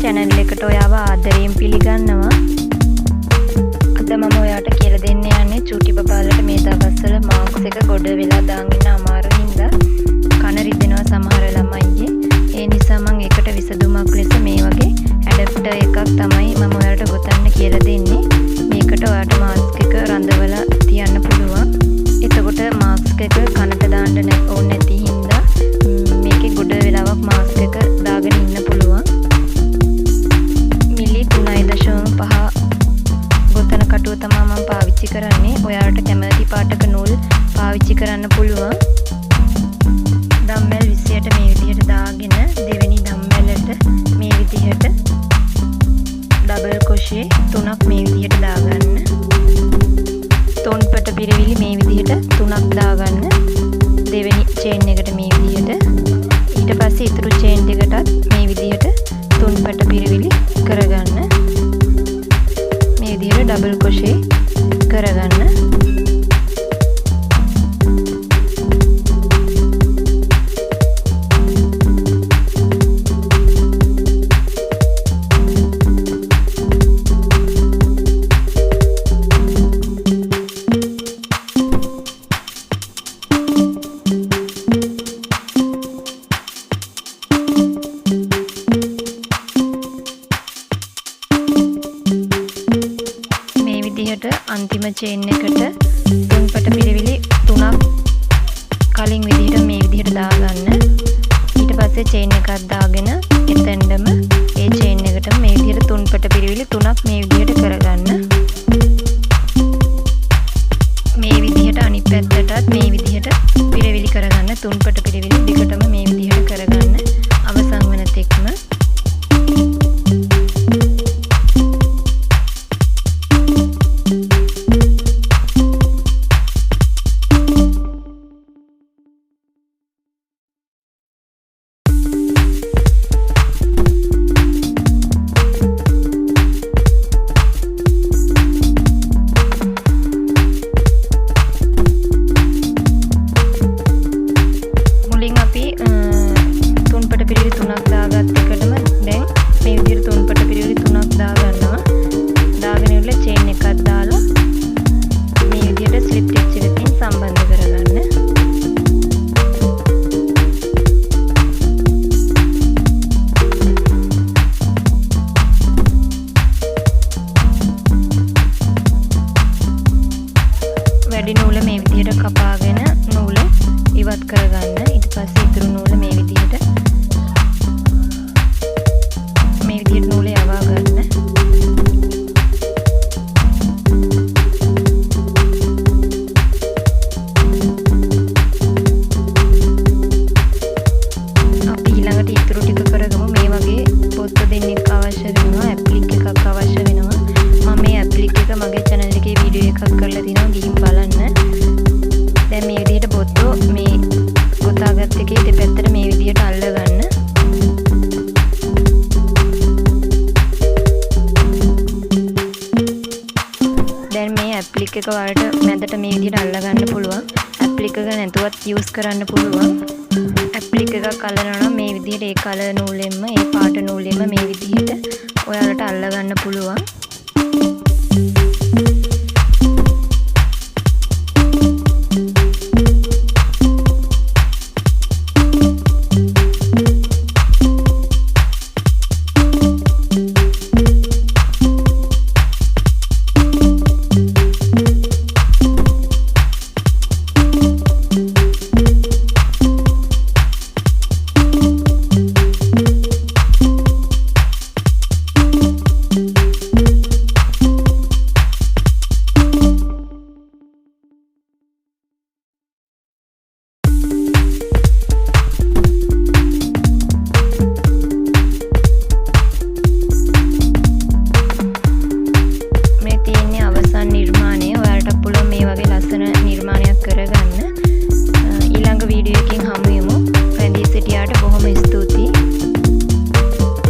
channel එකට ඔයාව ආදරයෙන් පිළිගන්නවා. අද මම ඔයාට කියලා දෙන්න යන්නේ චූටි බබාලට මේ දවස්වල මාක්ස් එක ගොඩ වෙලා දාගෙන අමාරු හින්දා කන රිදෙනවා සමහර ළමයිගේ. ඒ නිසා මම ඒකට විසඳුමක් ලෙස මේ වගේ ඇඩැප්ටර් එකක් තමයි මම ඔයාලට ගොතන්න කියලා දෙන්නේ. මේකට ඔයාට මාස්ක් එක රඳවලා තියන්න පුළුවන්. එතකොට මාස්ක් එක කනට දාන්න ඕනේ නැති හින්දා මේකේ ගොඩ වෙලාවක් මාස්ක් එක දාගෙන ඉන්න පුළුවන්. මිලි 3.5 ගොතන කටුව තමයි මම පාවිච්චි කරන්නේ. ඔයාලට කැමති පාටක නූල් පාවිච්චි කරන්න පුළුවන්. දම්බෙල් 20ට මේ විදිහට දාගෙන දෙවෙනි දම්බෙලට මේ විදිහට ඩබල් crochet 3ක් මේ විදිහට දාගන්න. තොන්පට පිරවිලි මේ විදිහට 3ක් දාගන්න. දෙවෙනි චේන් එකට මේ විදිහට. ඊට පස්සේ ඉතුරු චේන් එකටත් මේ විදිහට තුන්පට පිරවිලි කරගන්න. මේ විදිහට ඩබල් crochet කරගන්න. අන්තිම චේන් එකට තුන්පට පිරවිලි 3ක් කලින් විදිහට මේ විදිහට දාගන්න. ඊට පස්සේ චේන් එකක් දාගෙන එතෙන්දම ඒ චේන් එකටම මේ විදිහට තුන්පට පිරවිලි 3ක් මේ විදිහට කරගන්න. මේ විදිහට අනිත් පැත්තටත් මේ විදිහට පිරවිලි කරගන්න. තුන්පට පිරවිලි දිගටම මේ විදිහට කරගන්න අවසන් වෙන තෙක්ම. වැඩි නූල මේ විදිහට කපාගෙන නූල ඉවත් කරගන්න. ඊට පස්සේ ඉතුරු නූල මේ විදිහට නූල යවා ගන්න. අපි ඊළඟට ඉතුරු ටික කරගමු. මේ වගේ පොත් දෙකක් අවශ්‍ය වෙනවා. applique එකක් අවශ්‍ය වෙනවා. මම මේ applique එක මගේ channel එකේ වීඩියෝ එකක් කරලා තිනවා. ගිහින් බලන්න. දැන් මේ විදිහට පොත් මේ ගොතාගත් එකේ දෙපැත්තට මේ විදිහට අල්ල ගන්න. දැන් මේ applique එක වලට මැදට මේ විදිහට අල්ල ගන්න පුළුවන්. applique එක නැතුවත් use කරන්න පුළුවන්. applique එකක් අල්ලනවා නම් මේ විදිහට ඒ කලර් නූලෙන්ම ඒ පාට නූලෙන්ම මේ විදිහට ඔයාලට අල්ල ගන්න පුළුවන්.